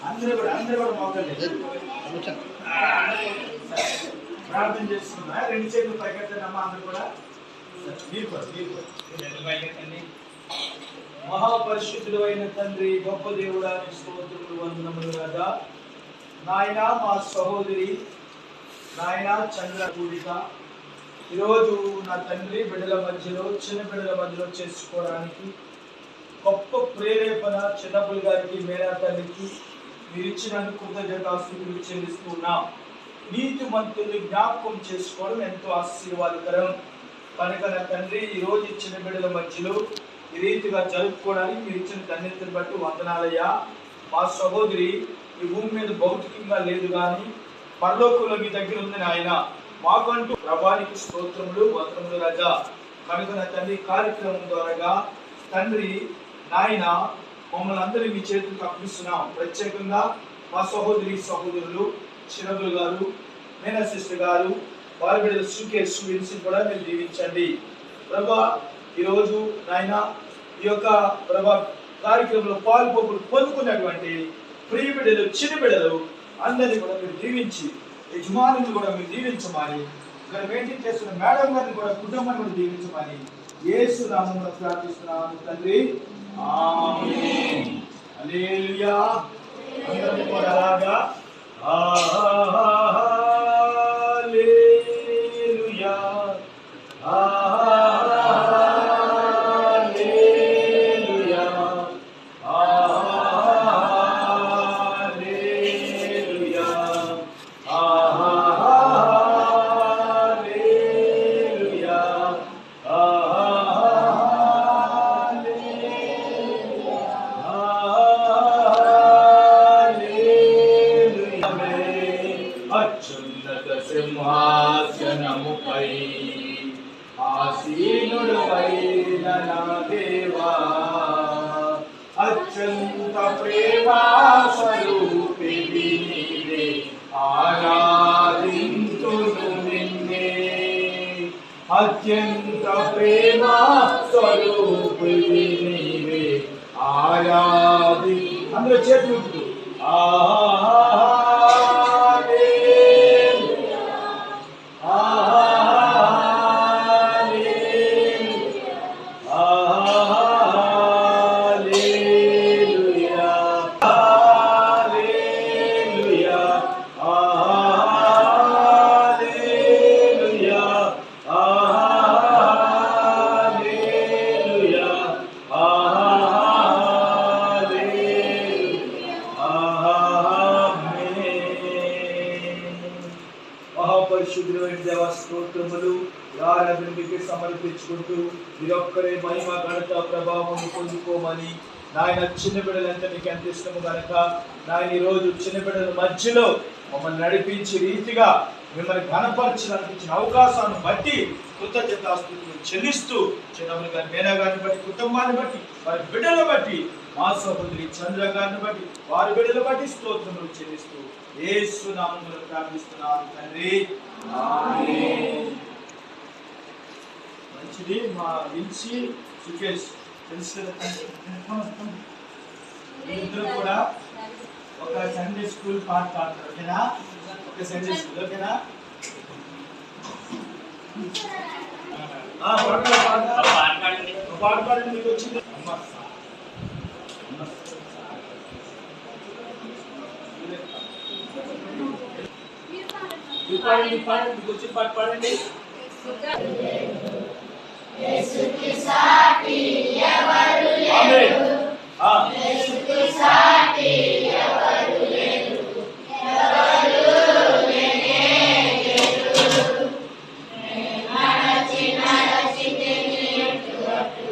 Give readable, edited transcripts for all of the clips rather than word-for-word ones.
అందరూ కూడా మోకండి. ప్రార్థన చేస్తున్నా. రెండు చేతులు పైకెత్తండి అమ్మ. అందరూ కూడా మహాపరిశుద్ధుడు అయిన తండ్రి, గొప్ప దేవుడా, స్తోత్రములు, వందనములు కదా నాయన. మా సహోదరి నాయన చంద్ర కూడిక ఈరోజు నా తండ్రి బిడ్డల మధ్యలో, చిన్న బిడ్డల మధ్యలో చేసుకోవడానికి గొప్ప ప్రేరేపణ చిన్నపుల్ గారికి, మేరా తల్లికి మీరు ఇచ్చినందుకు కృతజ్ఞతాస్తుతులు చెల్లిస్తున్నాం. నీతి మంతుల్ని జ్ఞాపకం చేసుకోవడం ఎంతో ఆశీర్వాదకరం కనుక నా తండ్రి ఈరోజు ఇచ్చిన బిడ్డల మధ్యలో ఈ రీతిగా జరుపుకోవడానికి మీరు ఇచ్చిన ధన్యతను బట్టి వందనాలయ్యా. మా సహోదరి ఈ భూమి మీద భౌతికంగా లేదు కానీ పరలోకంలో మీ దగ్గర ఉంది నాయన. మాకంటూ ప్రభానికి స్తోత్రములు, వందనములు రాజా. కనుక నా తండ్రి కార్యక్రమం ద్వారా తండ్రి నాయన మమ్మల్ని అందరూ మీ చేతులకు అర్పిస్తున్నాం. ప్రత్యేకంగా మా సహోదరులు చిన్నబుల్ గారు, మేనా సిస్టర్ గారు, వారి బిడ్డలు సుకేష్, విన్సెంట్ కూడా మీరు దీవించండి ప్రభా. ఈరోజు నాయన ఈ యొక్క ప్రభా కార్యక్రమంలో పాల్పొప్పులు పొందుకున్నటువంటి ప్రియ బిడ్డలు, చిన్న బిడ్డలు అందరినీ కూడా మీరు దీవించి, యజమానులు కూడా మీరు దీవించమని, ఇక్కడ మెయింటైన్ చేస్తున్న మేడం గారిని కూడా, కుటుంబాన్ని కూడా దీవించమని యేసు నామములో ప్రార్థిస్తున్నాను తండ్రి. ఆమేన్. హల్లెలూయా. అందరూ కూడా అలాగా హల్లెలూయా సింహాసనముపై ఆసీనుడవైన నా దేవా, అత్యంత ప్రేమా స్వరూపివి నీవే, ఆరాధింతును నిన్నే. అత్యంత ప్రేమా స్వరూపివి నీవే, ఆరాధి. అందరూ చేతులు మహాపరిశుద్ధుడైన దేవా స్తోత్రములు, ఆరాధనకి సమర్పించుకుంటూ మీరొక్కరే మహిమ, ఘనత, ప్రభావం పొందుకోమని నాయన. చిన్న బిడ్డలంతా మీకు ఎంత ఇష్టము కనుక నాయన ఈరోజు చిన్న బిడ్డల మధ్యలో మమ్మల్ని నడిపించి రీతిగా మిమ్మల్ని ఘనపరచడానికి ఇచ్చిన అవకాశాన్ని బట్టి కృతజ్ఞతాస్తుతులు చెల్లిస్తూ, చిన్నములు గారి, మేనా గారిని బట్టి, కుటుంబాన్ని బట్టి, వారి బిడ్డలను బట్టి, మా సహోదరి చంద్ర గారిని బట్టి, వారి బిడ్డలు బట్టి స్తోత్రములు చెల్లిస్తూ యేసు నామములో ప్రార్థిస్తున్నాను తండ్రి. ఆమేన్. మంచిది. మా విన్సి, సుకేష్ తెలుసు కదా, ఇద్దరు కూడా ఒక సండే స్కూల్ పాట పాడతారు. ఓకేనా? ఒక సండే స్కూల్. ఓకేనా? పాట పాడండి. మీకు వచ్చింది పాడండి. మీకు వచ్చిన పాట పాడండి. యేసుకి సాటి ఎవరు లేరు, యేసుకి సాటి ఎవరు లేరు, ఎవరు లేనే లేరు. నడచి నడచి తిని అటు అటు,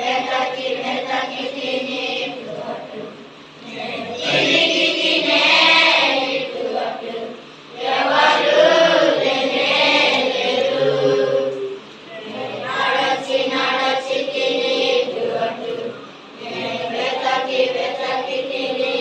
వెతకి వెతకి తిని ఇటు అటు, తిరిగి తినే ఇటు అటు, ఎవరు లేనే లేరు. నడచి నడచి తిని ఇటు అటు, వెతకి వెతకి తిని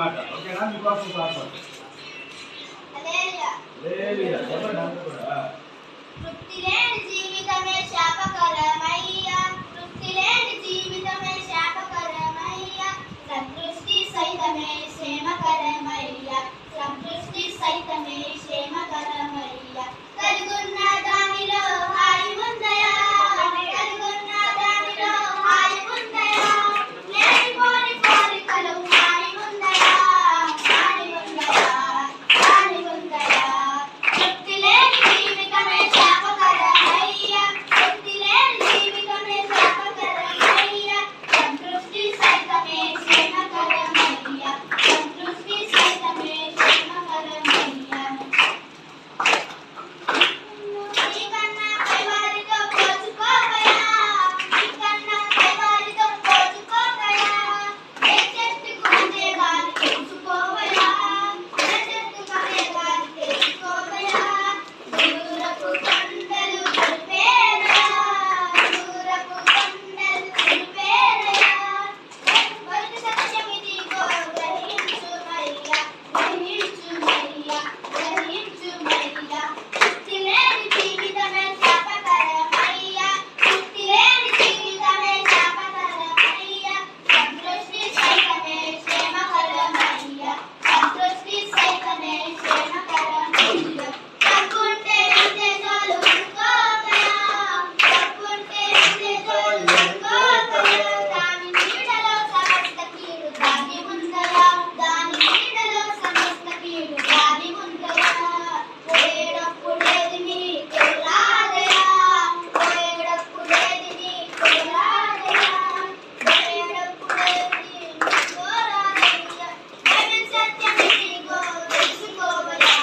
అన్నమాట. ఓకేనా? మీకోసం పాడతాను. చెప్పండి అంతా కూడా. తృప్తి లేని జీవితమే శాపకరమయ్యా, తృప్తి లేని జీవితమే శాపకరమయ్యా, సంతృష్టి సైతమే క్షేమకరమయ్యా, సంతృష్టి సైతమే క్షేమకరమయ్యా. కలుగున్న దానిలో హాయి ఉందయా, కలుగున్న దానిలో హాయి ఉందయా, లేనిపోని కోరికలు హాయి ఉందయా, హాయి ఉందయా, హాయి ఉందయా. తృప్తి లేని జీవితమే శాపకరమయ్యా, తృప్తి లేని జీవితమే శాపకరమయ్యా, సంతృష్టి సైతమే క్షేమకరమయ్యా, సంతృష్టి సైతమే క్షేమకరమయ్యా. నీకన్నా పైవారితో పోల్చుకోకయా, నీకన్నా పైవారితో పోల్చుకోకయా, ఏ చెట్టుకు అందే గాలి తెలుసుకోవయా, ఏ చెట్టుకు అందే గాలి తెలుసుకోవయా. దూరపు కొండలు తెలిపేనయా, దూరపు కొండలు తెలిపేనయా, మొదటి సత్యమిదిగో గ్రహించుమయ్యా, గ్రహించుమయ్యా, గ్రహించుమయ్యా. తృప్తి లేని జీవితమే శాపకరమయ్యా, తృప్తి లేని జీవితమే శాపకరమయ్యా, సంతృష్టి సైతమే క్షేమకరమయ్యా, సంతృష్టి సైతమే క్షేమకరమయ్యా. తప్పుంటే ఉంటే చాలు ఊరుకోకయా, తప్పుంటే ఉంటే చాలు ఊరుకోకయా, దాని నీడలో సమస్త కీడు దాగి ఉందయా, దాని నీడలో సమస్త కీడు దాగి ఉందయా. పోయేటప్పుడేది నీకు రాదయా, పోయేటప్పుడేది నీకు రాదయా, పోయేటప్పుడేది నీకు రాదయ్యా. బైబిల్ సత్యమిదిగో తెలుసుకోవయా,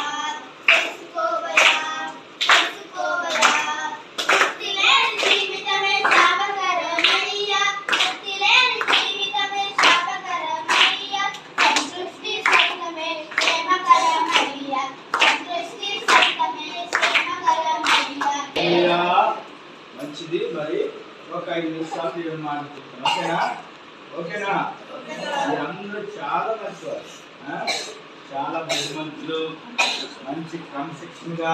తెలుసుకోవయా, తెలుసుకోవయా. తృప్తి లేని జీవితమే శాపకరమయ్యా, తృప్తి లేని జీవితమే శాపకరమయ్యా, సంతృష్టి సైతమే క్షేమకరమయ్యా, సంతృష్టి సైతమే క్షేమకరమయ్యా. హల్లెలూయా. మంచిది. మరి ఒక 5 నిమిషాలు దేవుని మాట్లాడుతున్నాం. ఓకేనా? ఓకేనా? మీరందరూ చాలా మంచివారు, చాలా బుద్ధిమంతులు, మంచి క్రమశిక్షణగా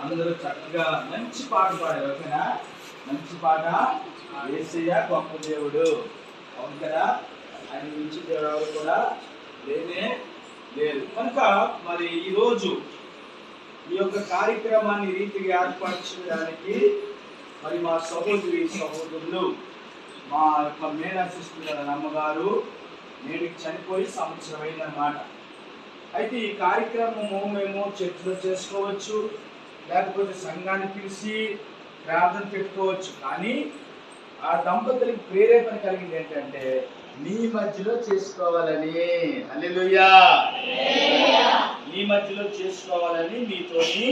అందరూ చక్కగా మంచి పాట పాడారు. ఓకేనా? మంచి పాట. యేసయ్య గొప్ప దేవుడు. అవును కదా? ఆయన మించి దేవుడు ఎవరు కూడా లేనే లేరు. కనుక మరి ఈరోజు ఈ యొక్క కార్యక్రమాన్ని ఈ రీతిగా ఏర్పాటు చేయడానికి మరి మా సహోదరులు మా యొక్క మేనా సిస్టర్ అమ్మగారు నేటికి చనిపోయి సంవత్సరం అయిందన్నమాట. అయితే ఈ కార్యక్రమము మేము చర్చిలో చేసుకోవచ్చు, లేకపోతే సంఘాన్ని పిలిచి ప్రార్థన పెట్టుకోవచ్చు. కానీ ఆ దంపతులకు ప్రేరేపణ కలిగింది ఏంటంటే మీ మధ్యలో చేసుకోవాలని. హల్లెలూయా. మీ మధ్యలో చేసుకోవాలని, మీతోని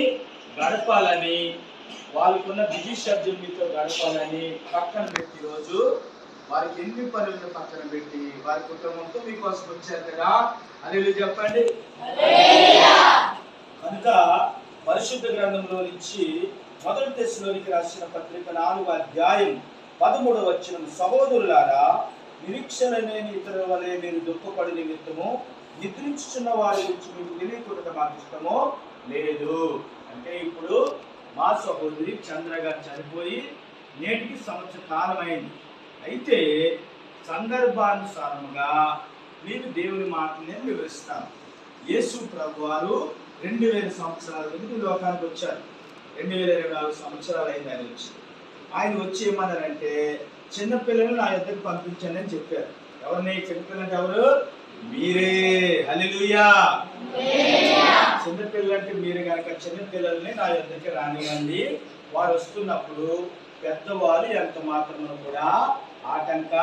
గడపాలని, వాళ్ళకున్న బిజీ షెడ్యూల్ మీతో గడపాలని పక్కన పెట్టి రోజు వారికి ఎన్ని పనులను పక్కన పెట్టి వారి కుటుంబంతో మీకోసం వచ్చారు కదా. హల్లెలూయా చెప్పండి. కనుక పరిశుద్ధ గ్రంథంలో నుంచి మొదటి దశలోనికి రాసిన పత్రిక 4వ అధ్యాయం 13వ వచనం, సహోదరులారా నిరీక్షణ లేని ఇతరుల వలె మీరు దుఃఖపడి నిమిత్తము నిద్రించుచున్న వారి గురించి మీకు తెలియకుండా మాకు ఇష్టమో లేదు. అంటే ఇప్పుడు మా సహోదరి చంద్ర గారు చనిపోయి నేటికి సంవత్సర కాలం అయింది. అయితే సందర్భానుసారముగా మీకు దేవుని మాటలు నేను వివరిస్తాను. యేసు ప్రభు వారు 2000 సంవత్సరాల ముందు లోకానికి వచ్చారు. 2024 సంవత్సరాలు అయింది ఆయన వచ్చి. ఆయన వచ్చి ఏమన్నారంటే చిన్నపిల్లలు నా యొద్దకు పంపించండి అని చెప్పారు. ఎవరిని? చిన్నపిల్లలు ఎవరు? మీరే. హల్లెలూయా. చిన్నపిల్లలు అంటే మీరు కనుక చిన్నపిల్లల్ని నా యొద్దకి రానివ్వండి. వారు వస్తున్నప్పుడు పెద్దవాళ్ళు ఎంత మాత్రమును కూడా ఆటంక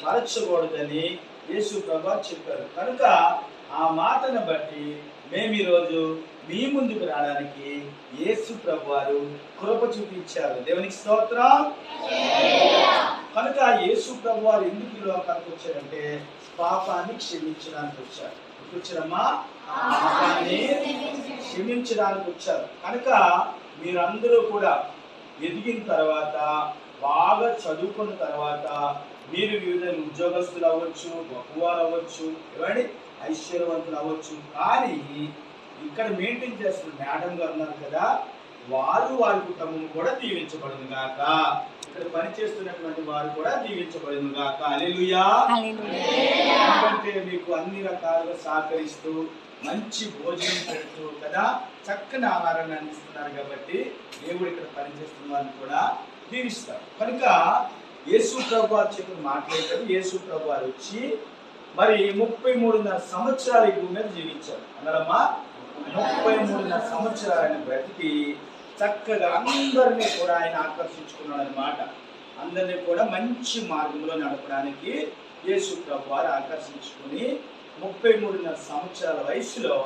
పరచకూడదని యేసు ప్రభు చెప్పారు. కనుక ఆ మాటను బట్టి మేము ఈరోజు మీ ముందుకు రావడానికి యేసు ప్రభు వారు కృప చూపించారు. దేవునికి స్తోత్రం. కనుక యేసు ప్రభు వారు ఎందుకు ఈ లోకానికి వచ్చారంటే పాపాన్ని క్షమించడానికి వచ్చారు. వచ్చారమ్మా, పాపాన్ని క్షమించడానికి వచ్చారు. కనుక మీరందరూ కూడా ఎదిగిన తర్వాత, బాగా చదువుకున్న తర్వాత, మీరు వివిధ ఉద్యోగస్తులు అవ్వచ్చు, గొప్పవారు అవ్వచ్చు, ఏమండి ఐశ్వర్యవంతులు అవ్వచ్చు. కానీ ఇక్కడ మెయింటైన్ చేస్తున్న మేడం గారు ఉన్నారు కదా, వారి కుటుంబం కూడా దీవించబడును గాక. ఇక్కడ పనిచేస్తున్నటువంటి వారు కూడా దీవించబడును గాక. హల్లెలూయా. ఎందుకంటే మీకు అన్ని రకాలుగా సహకరిస్తూ మంచి భోజనం పెడుతూ కదా చక్కని ఆహారాన్ని అందిస్తున్నారు కాబట్టి దేవుడు ఇక్కడ పనిచేస్తున్న వారిని కూడా దీవిస్తారు. కనుక యేసు ప్రభు వారు చెప్పిన మాట్లాడతారు. యేసు ప్రభు వారు వచ్చి మరి 33.5 సంవత్సరాలు ఈ భూమి మీద జీవించారు. అన్నారమ్మా, 33.5 సంవత్సరాలను బ్రతికి చక్కగా అందరినీ కూడా ఆయన ఆకర్షించుకున్నాడు అన్నమాట. అందరినీ కూడా మంచి మార్గంలో నడపడానికి యేసు ప్రభు వారు ఆకర్షించుకుని 33.5 సంవత్సరాల వయసులో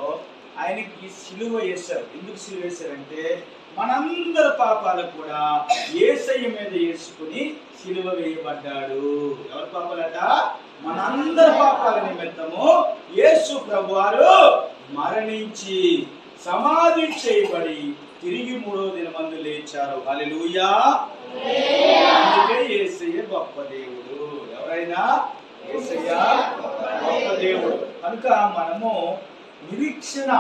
ఆయనకి సిలువ వేశారు. ఎందుకు సిలువ వేశారంటే మనందరి పాపాలు కూడా యేసయ్య మీద వేసుకుని సిలువ వేయబడ్డాడు. ఎవరి పాపాలట? మనందరి పాపాల నిమిత్తము యేసు ప్రభు వారు మరణించి సమాధి చేయబడి తిరిగి 3వ దినమందు లేచారు. హల్లెలూయా. అందుకే యేసయ్య గొప్ప దేవుడు. ఎవరైనా యేసయ్య గొప్ప దేవుడు. కనుక మనము నిరీక్షణ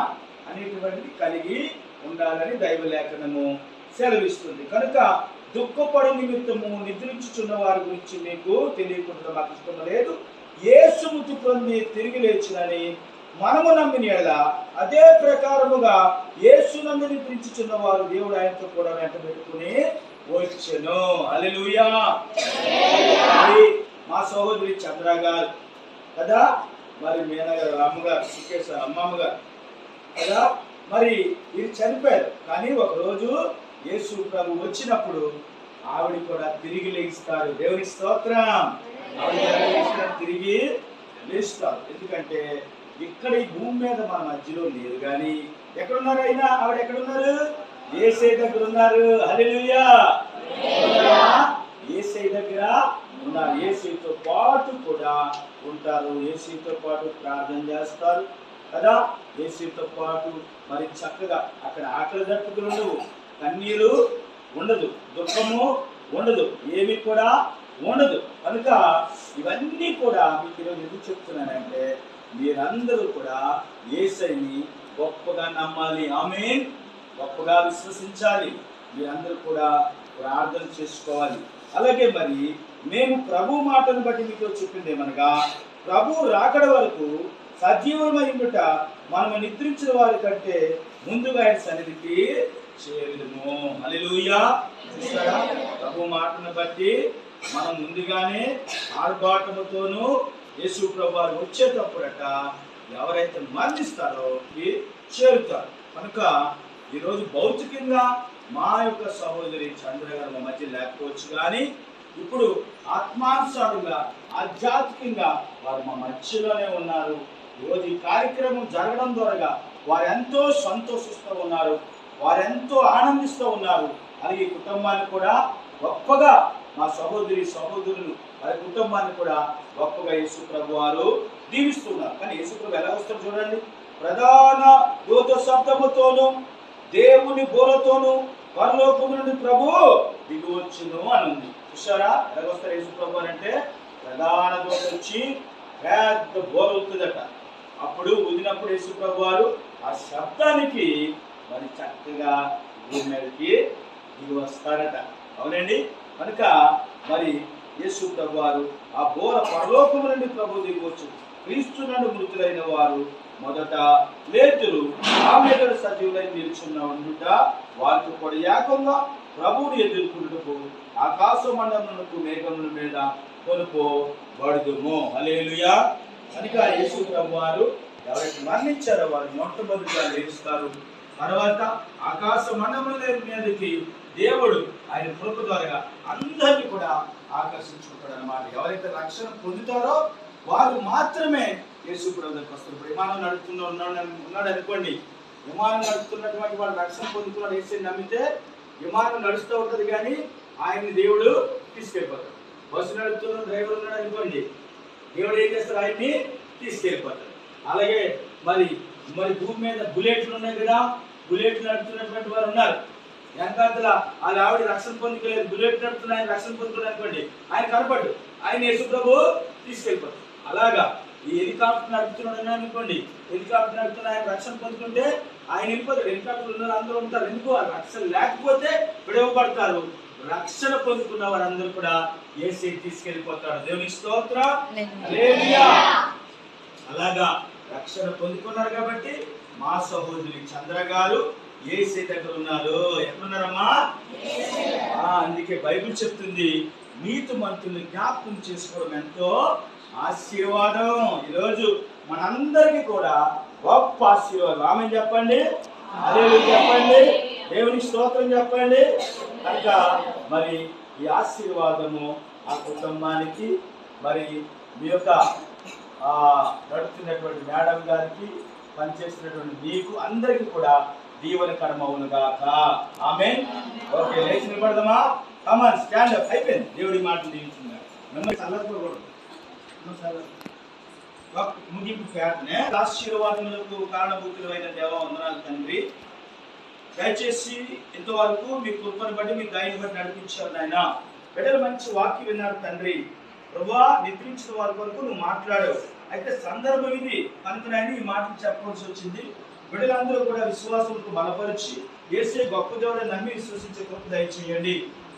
అనేటువంటిది కలిగి ఉండాలని దైవ లేఖనము సెలవిస్తుంది. కనుక దుఃఖపడు నిమిత్తము నిద్రించుచున్న వారి గురించి మీకు తెలియకుండా మాకు ఇష్టం లేదు. యేసు మృతి పొంది తిరిగి లేచునని మనము నమ్మిన యెడల అదే ప్రకారముగా యేసునందు నిద్రించుచున్న వారు దేవుడు ఆయనతో కూడా వెంట పెట్టుకుని వచ్చెను. హల్లెలూయా. మా సహోదరి చంద్ర గారు కదా, మరి మేనగారు అమ్మగారు సుకేశ్వర అమ్మమ్మ గారు కదా, మరి వీరు చనిపోయారు. కానీ ఒకరోజు యేసు ప్రభు వచ్చినప్పుడు ఆవిడ కూడా తిరిగి లేస్తారు. దేవుని స్తోత్రం. ఆవిడ తిరిగి లేస్తారు. ఎందుకంటే ఇక్కడ ఈ భూమి మీద మన మధ్యలో లేదు. కానీ ఎక్కడున్నారు అయినా? ఆవిడ ఎక్కడున్నారు? యేసయ్య దగ్గర ఉన్నారు. హల్లెలూయా. యేసయ్య దగ్గర ఉన్నారు. యేసయ్యతో పాటు కూడా ఉంటారు. యేసయ్యతో పాటు ప్రార్థన చేస్తారు కదా. యేసయ్యతో పాటు మరి చక్కగా అక్కడ ఆకలి దప్పుకులు ఉండవు, కన్నీరు ఉండదు, దుఃఖము ఉండదు, ఏమి కూడా ఉండదు. కనుక ఇవన్నీ కూడా మీకు ఈరోజు ఎందుకు చెప్తున్నానంటే మీరందరూ కూడా యేసయ్యని గొప్పగా నమ్మాలి. ఆమేన్. గొప్పగా విశ్వసించాలి. మీరందరూ కూడా ప్రార్థన చేసుకోవాలి. అలాగే మరి మేము ప్రభు మాటను బట్టి మీతో చెప్పింది ఏమనగా, ప్రభు రాకడ వరకు సజీవమైనట మనము నిద్రించిన వారి కంటే ముందుగా ఆయన సన్నిధికి చేరుదుము. హల్లెలూయా. చూస్తారా, ప్రభు మాటను బట్టి మనం ముందుగానే ఆర్భాటముతోనూ యేసు ప్రభు వారు వచ్చేటప్పుడట ఎవరైతే మరణిస్తారో చేరుతారు. కనుక ఈరోజు భౌతికంగా మా యొక్క సహోదరి చంద్ర గారు మా మధ్య లేకపోవచ్చు, కానీ ఇప్పుడు ఆత్మానుసారంగా ఆధ్యాత్మికంగా వారు మా మధ్యలోనే ఉన్నారు. ఈరోజు ఈ కార్యక్రమం జరగడం ద్వారా వారు ఎంతో సంతోషిస్తూ ఉన్నారు, వారు ఎంతో ఆనందిస్తూ ఉన్నారు. అలాగే ఈ కుటుంబాన్ని కూడా గొప్పగా మా సహోదరులు వారి కుటుంబాన్ని కూడా గొప్పగా యేసు ప్రభు వారు దీవిస్తున్నారు. కానీ యేసు ప్రభు ఎలా వస్తారు చూడండి. ప్రధాన దూత శబ్దముతోను దేవుని బోరతోను పరలోకము నుండి ప్రభు దిగివచ్చును అని ఉంది. చూసారా ఎలాగొస్తారు యేసు ప్రభు అని అంటే? ప్రధాన దూత వచ్చి పెద్ద బోర అవుతుందట. అప్పుడు ఊదినప్పుడు యేసు ప్రభు వారు ఆ శబ్దానికి మరి చక్కగా భూమి మీదకి దిగి వస్తారట. అవునండి. కనుక మరి యేసు ప్రభు వారు ఆ బోర పరలోకము నుండి ప్రభు దిగవచ్చు. క్రీస్తు నందు మృతులైన వారు మొదట లేతులు, ఆ మీద సజీవులై నిల్చున్న ఉండుట వారికి కూడా ఏకంగా ప్రభువుని ఎదుర్కొంటూ ఆకాశ మండలమునకు మేఘముల మీద కొనుకోబడుదుము. హల్లెలూయా. కనుక యేసు ప్రభు వారు ఎవరైతే మరణించారో వారు మొట్టమొదటిగా లేస్తారు. తర్వాత ఆకాశ మండలముల మీదకి దేవుడు ఆయన కృప ద్వారా అందరినీ కూడా ఆకర్షించుకుంటాడు అన్నమాట. ఎవరైతే రక్షణ పొందుతారో వారు మాత్రమే యేసు ప్రభు దగ్గరికి వస్తారు. ఇప్పుడు విమానం ఉన్నాడు అనుకోండి, విమానం నడుపుతున్నటువంటి వాడు రక్షణ పొందుతున్నాడు యేసుని నమ్మితే విమానం నడుస్తూ ఉంటుంది, కానీ ఆయన్ని దేవుడు తీసుకెళ్ళిపోతాడు. బస్సు నడుపుతున్న డ్రైవర్ ఉన్నాడు అనుకోండి, దేవుడు ఏం చేస్తాడు? ఆయన్ని తీసుకెళ్ళిపోతాడు. అలాగే మరి భూమి మీద బుల్లెట్లు ఉన్నాయి కదా, బుల్లెట్లు నడుపుతున్నటువంటి వారు ఉన్నారు. వెనకాతల వాళ్ళ ఆవిడ రక్షణ పొందుకోలేదు, బుల్లెట్ నడుపుతున్న ఆయన రక్షణ పొందుకున్నాడు అనుకోండి, ఆయన కనపడ్డు, ఆయన యేసు ప్రభు తీసుకెళ్ళిపోతాడు. అలాగా ఈ హెలికాప్టర్ నడుపుతున్నాడు అనుకోండి, హెలికాప్టర్ నడుపుతున్న ఆయన రక్షణ పొందుతుంటే ఆయన వెళ్ళిపోతాడు. హెలికాప్టర్ ఉన్న అందరూ ఉంటారు. ఎందుకు? ఆ రక్షణ లేకపోతే విడవబడతారు. రక్షణ పొందుకున్న వారందరూ కూడా యేసే తీసుకెళ్ళిపోతాడు. దేవునికి స్తోత్రం. హల్లెలూయా. అలాగా రక్షణ పొందుకున్నారు కాబట్టి మా సహోదరి చంద్ర గారు యేసే దగ్గర ఉన్నారు. ఎక్కడున్నారమ్మా? అందుకే బైబిల్ చెప్తుంది, నీతిమంతుల్ని జ్ఞాపకం చేసుకోవడం ఎంతో ఆశీర్వాదం. ఈరోజు మనందరికీ కూడా గొప్ప ఆశీర్వాదం. ఆమె చెప్పండి, హల్లెలూయా చెప్పండి, దేవునికి స్తోత్రం చెప్పండి. కనుక మరి ఈ ఆశీర్వాదము ఆ కుటుంబానికి, మరి మీ యొక్క నడుపుతున్నటువంటి మేడం గారికి, పనిచేస్తున్నటువంటి మీకు అందరికీ కూడా దీవెనకరమవును గాక. ఆమేన్. ఓకే, లేచి నిలబడదామా? కమాన్, స్టాండ్ అప్. అయిపోయింది. దేవుడి మాటలు దీవించుకున్నారు. మిమ్మల్ని చల్లకూడదు. ముగింపు ప్రార్థన. ఆశీర్వాదములకు కారణభూతులైన దేవా వందనాలు తండ్రి. దయచేసి ఇంతవరకు మీ కృపను బట్టి, మీ దయని బట్టి నడిపించారు నాయన. బిడ్డలు మంచి వాక్యం విన్నారు తండ్రి. ప్రభువా, నిద్రించిన వారి కొరకు నువ్వు మాట్లాడావు. అయితే సందర్భం ఇది కనుక ఈ మాటలు చెప్పవలసి వచ్చింది. బిడ్డలందరూ కూడా విశ్వాసంతో బలపరిచి యేసే గొప్ప దేవుడని నమ్మి విశ్వసించే కృప దయచేయండి.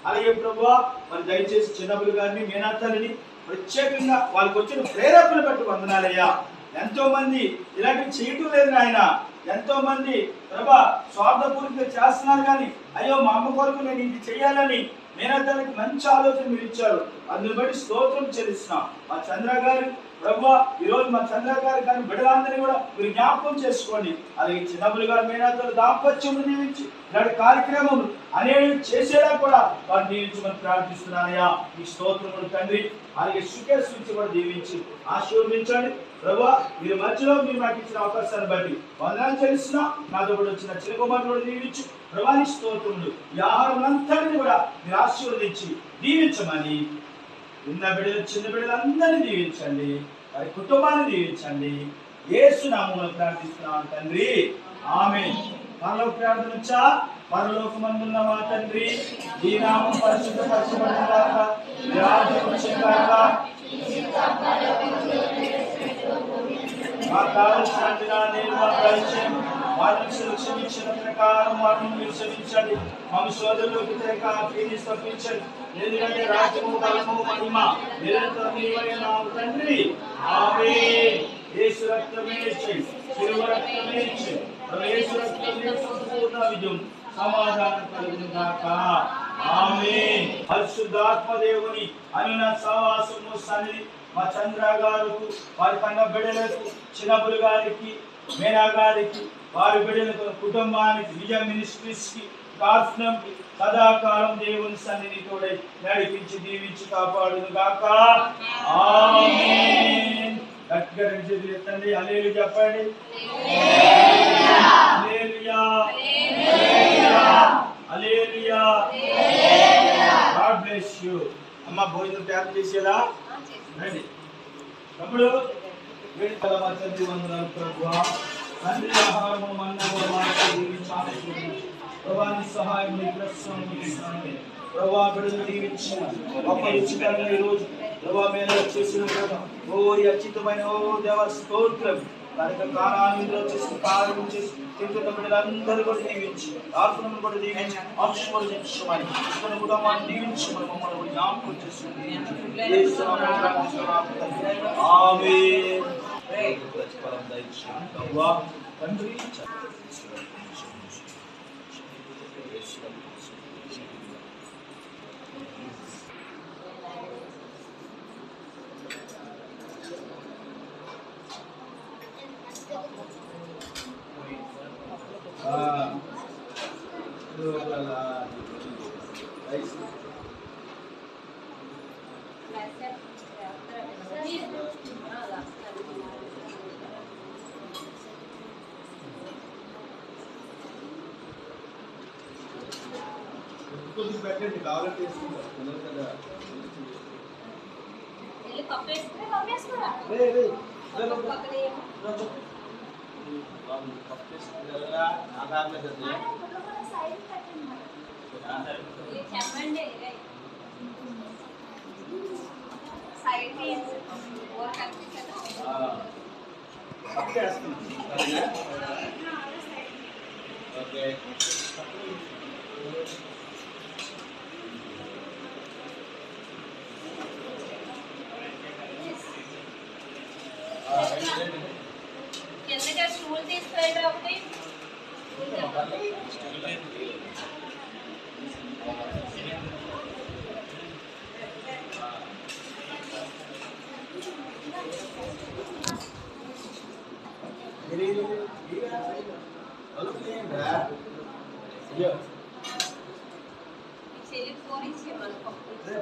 అలాగే ప్రభువా, మరి దయచేసి చిన్నబులు గారిని, మీనాతల్లిని ప్రత్యేకంగా వాళ్ళకి వచ్చిన ప్రేరేపణ బట్టి వందనాలయ్యా. ఎంతో మంది ఇలాంటివి చేయటం లేదు నాయన. ఎంతో మంది ప్రభా స్వార్థపూర్తిగా చేస్తున్నారు, కానీ అయ్యో మా అమ్మ కొరకు నేను ఇది చెయ్యాలని మీనాతల్లికి మంచి ఆలోచన మీరు ఇచ్చారు. అందుని బట్టి స్తోత్రం చెల్లిస్తున్నాం. మా చంద్ర గారు ప్రభా, ఈరోజు మా చంద్ర గారు కానీ బిడ్డలందరినీ కూడా మీరు జ్ఞాపకం చేసుకోండి. అలాగే చిన్నబులు గారు మీనాతల్లి దాంపత్యం దీవించి ఇలాంటి కార్యక్రమం అనేవి చేసేలా కూడా వారు దీవించమని ప్రార్థిస్తున్నానయ్యా. ఈ స్తోత్రములు తండ్రి. అలాగే సుఖేష్ నుంచి కూడా దీవించి ఆశీర్వదించండి ప్రభా. మీరు మధ్యలో మీరు నాకు ఇచ్చిన అవకాశాన్ని బట్టి వందనాలు చెల్లిస్తున్నా. నాతో కూడా వచ్చిన చిన్నకుమారుని కూడా దీవించి ప్రభాని స్తోత్రములు. ఈ ఆహారం అంతటిని కూడా మీరు ఆశీర్వదించి దీవించమని, ఉన్న బిడ్డలు చిన్న బిడ్డలందరినీ దీవించండి, వారి కుటుంబాన్ని దీవించండి. యేసు నామములో ప్రార్థిస్తున్నాను తండ్రి. ఆమేన్. పరలోక ప్రార్థన. పరలోకమందున్న మా తండ్రి, ఈ నామం పరిశుద్ధపరచబడును గాక, నీ రాజ్యం వచ్చును గాక. మా కావలసిన దినాన్ని మాకు దయచేయండి. వారిని క్షమించిన ప్రకారం వారిని మీరు క్షమించండి. మమ్మ సోదరులకు తెరకాన్ని తప్పించండి. ఎందుకంటే రాజ్యము, బలము, మహిమ నిరంతరం నీవే నామము తండ్రి. ఆమేన్. యేసు రక్తమే ఇచ్చి, శిలువ రక్తమే ఇచ్చి, యేసు రక్తమే సంపూర్ణ విజయం సమాధానం కలుగును గాక. ఆమేన్. పరిశుద్ధాత్మ దేవుని అనున సహవాసము సన్నిధి మా చంద్ర గారికి, వారి కన్న బిడ్డలకు, చిన్నబులు గారికి, మేనా గారికి, వారి బిడ్డలకు, కుటుంబానికి, విజయ మినిస్ట్రీస్ కి, ప్రార్థనకి సదాకాలం దేవుని సన్నిధి తోడై నడిపించి దీవించి కాపాడును గాక. ఆమేన్. గట్టిగా రెండు చేతులు ఎత్తండి. హల్లెలూయా చెప్పండి. Hallelujah, hallelujah. God bless you. అమ్మ భోజనం తయారు చేసేలా రండి. తమ్ముడు వేడుకల మా తండ్రి వందనాలు ప్రభువా. తండ్రి ఆహారము మన్నము ప్రభాని సహాయం ప్రభా బిడ్డలు దీవించిన గొప్ప రుచికరంగా ఈరోజు ప్రభా మీద చేసిన ఓ అచితమైన ఓ దేవ స్తోత్రం. కనుక కాలాన్ని చేసిన కార్యం చేసి తింటున్న బిడ్డలందరూ కూడా దీవించి, ఆత్మను కూడా దీవించి, ఆశీర్వదించమని, ఇతర కుటుంబాన్ని దీవించమని మమ్మల్ని కూడా జ్ఞాపకం చేసుకుని ఆమేన్. ప్రతిఫలం దయచేయండి ప్రభువా. తండ్రి కొద్దిగా పెట్టండి, కావాలంటే వేసుకుంటారు కదా. చెప్పండి. పక్క వేస్తున్నాం ఓకే కిందకి స్టూల్ తీసుకురా ఒకటి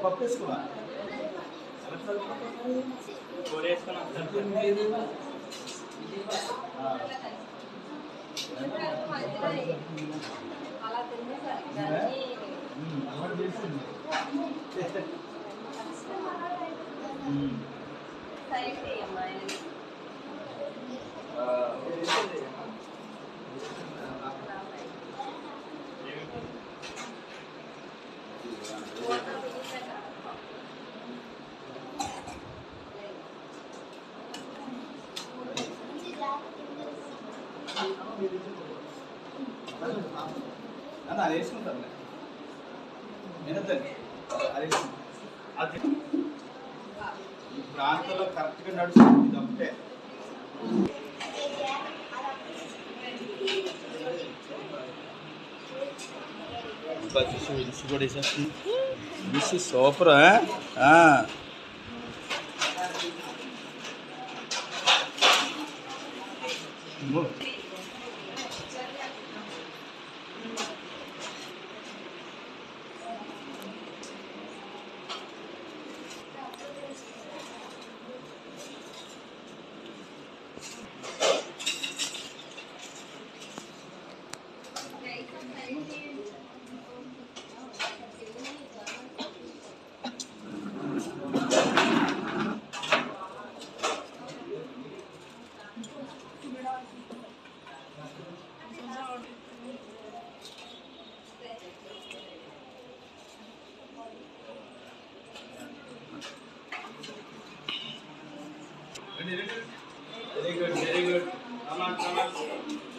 పప్పు వేసుకున్నా అలా తినేసరికి అలవాటు చేస్తుంది సరిపోయమ్మా అది వేసుకుంటాను వినద్దండి అది అది ఈ ప్రాంతంలో కరెక్ట్గా నడుస్తుంది ఇది ఒకటే విసి కూడా వేసేస్తుంది విసి super Very good, very good. Come on, come on.